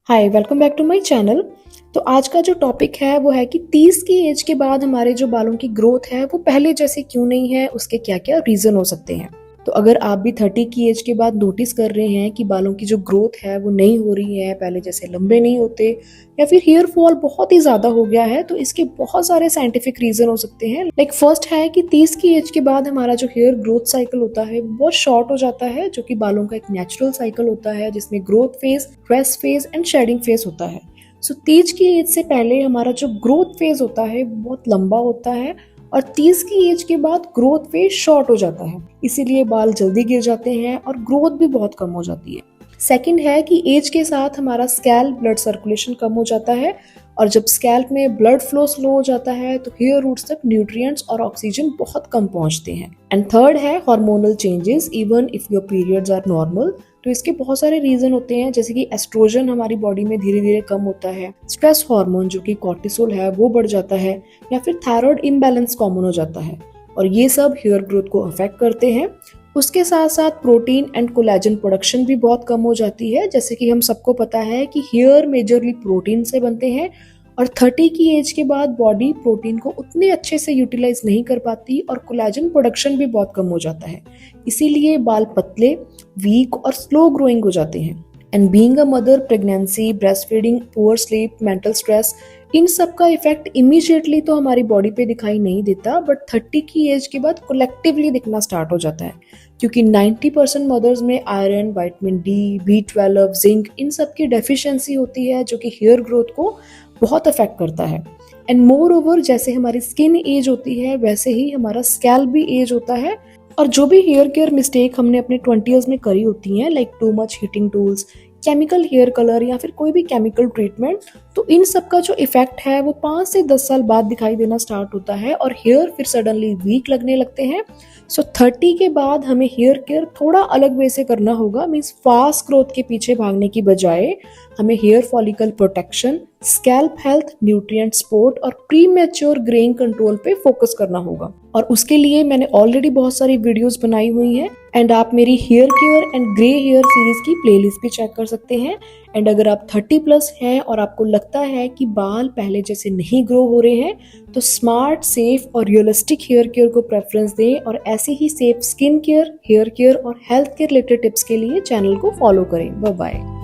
Hi, welcome back to my channel. तो आज का जो टॉपिक है वो है कि 30 की एज के बाद हमारे जो बालों की ग्रोथ है वो पहले जैसे क्यों नहीं है, उसके क्या क्या रीजन हो सकते हैं। तो अगर आप भी 30 की एज के बाद नोटिस कर रहे हैं कि बालों की जो ग्रोथ है वो नहीं हो रही है, पहले जैसे लंबे नहीं होते या फिर हेयर फॉल बहुत ही ज्यादा हो गया है, तो इसके बहुत सारे साइंटिफिक रीजन हो सकते हैं। लाइक फर्स्ट है कि 30 की एज के बाद हमारा जो हेयर ग्रोथ साइकिल होता है वो बहुत शॉर्ट हो जाता है, जो कि बालों का एक नेचुरल साइकिल होता है जिसमें growth phase, rest phase and shedding phase होता है। सो 30 की एज से पहले हमारा जो ग्रोथ फेज होता है बहुत लंबा होता है और 30 की एज के बाद ग्रोथ फेज शॉर्ट हो जाता है, इसीलिए बाल जल्दी गिर जाते हैं और ग्रोथ भी बहुत कम हो जाती है। सेकंड है कि एज के साथ हमारा स्कैल्प ब्लड सर्कुलेशन कम हो जाता है और जब स्कैल्प में ब्लड फ्लो स्लो हो जाता है तो हेयर रूट्स तक न्यूट्रिएंट्स और ऑक्सीजन बहुत कम पहुंचते हैं। एंड थर्ड है hormonal changes even if your periods are normal. तो इसके बहुत सारे रीजन होते हैं, जैसे कि एस्ट्रोजन हमारी बॉडी में धीरे धीरे कम होता है, स्ट्रेस हार्मोन जो कि कॉर्टिसोल है वो बढ़ जाता है, या फिर थायराइड इम्बैलेंस कॉमन हो जाता है और ये सब हेयर ग्रोथ को अफेक्ट करते हैं। उसके साथ साथ प्रोटीन एंड कोलेजन प्रोडक्शन भी बहुत कम हो जाती है, जैसे कि हम सबको पता है कि हेयर मेजरली प्रोटीन से बनते हैं और 30 की एज के बाद बॉडी प्रोटीन को उतने अच्छे से यूटिलाइज नहीं कर पाती और कोलेजन प्रोडक्शन भी बहुत कम हो जाता है, इसीलिए बाल पतले, वीक और स्लो ग्रोइंग हो जाते हैं। And being a mother, pregnancy, breast feeding, poor sleep, mental stress, इन सब का इफेक्ट इमीडिएटली तो हमारी बॉडी पे दिखाई नहीं देता, बट 30 की एज के बाद कलेक्टिवली दिखना स्टार्ट हो जाता है, क्योंकि 90% मदर्स में iron, vitamin D, B12, zinc, इन सब की डेफिशिएंसी होती है, जो कि हेयर ग्रोथ को बहुत अफेक्ट करता है। एंड मोर ओवर, जैसे हमारी स्किन एज होती है वैसे ही हमारा स्कैल्प भी एज होता है। और जो भी हेयर केयर मिस्टेक हमने अपने 20s में करी होती हैं, like too much heating tools, chemical hair colour या फिर कोई भी केमिकल ट्रीटमेंट, तो इन सब का जो इफेक्ट है वो 5 से 10 साल बाद दिखाई देना स्टार्ट होता है और हेयर फिर सडनली वीक लगने लगते हैं। सो 30 के बाद हमें हेयर केयर थोड़ा अलग वे से करना होगा, मीन्स फास्ट ग्रोथ के पीछे भागने की बजाय हमें hair follicle protection, scalp health, nutrient support और प्री मैच्योर ग्रेइंग कंट्रोल पे फोकस करना होगा। और उसके लिए मैंने ऑलरेडी बहुत सारी वीडियोस बनाई हुई हैं एंड आप मेरी hair care and grey hair series की प्लेलिस्ट भी चेक कर सकते हैं। एंड अगर आप 30+ हैं और आपको लगता है कि बाल पहले जैसे नहीं ग्रो हो रहे हैं, तो स्मार्ट, सेफ और रियलिस्टिक हेयर केयर को प्रेफरेंस दें और ऐसे ही safe skin care, hair care और हेल्थ केयर रिलेटेड टिप्स के लिए चैनल को फॉलो करें। Bye bye.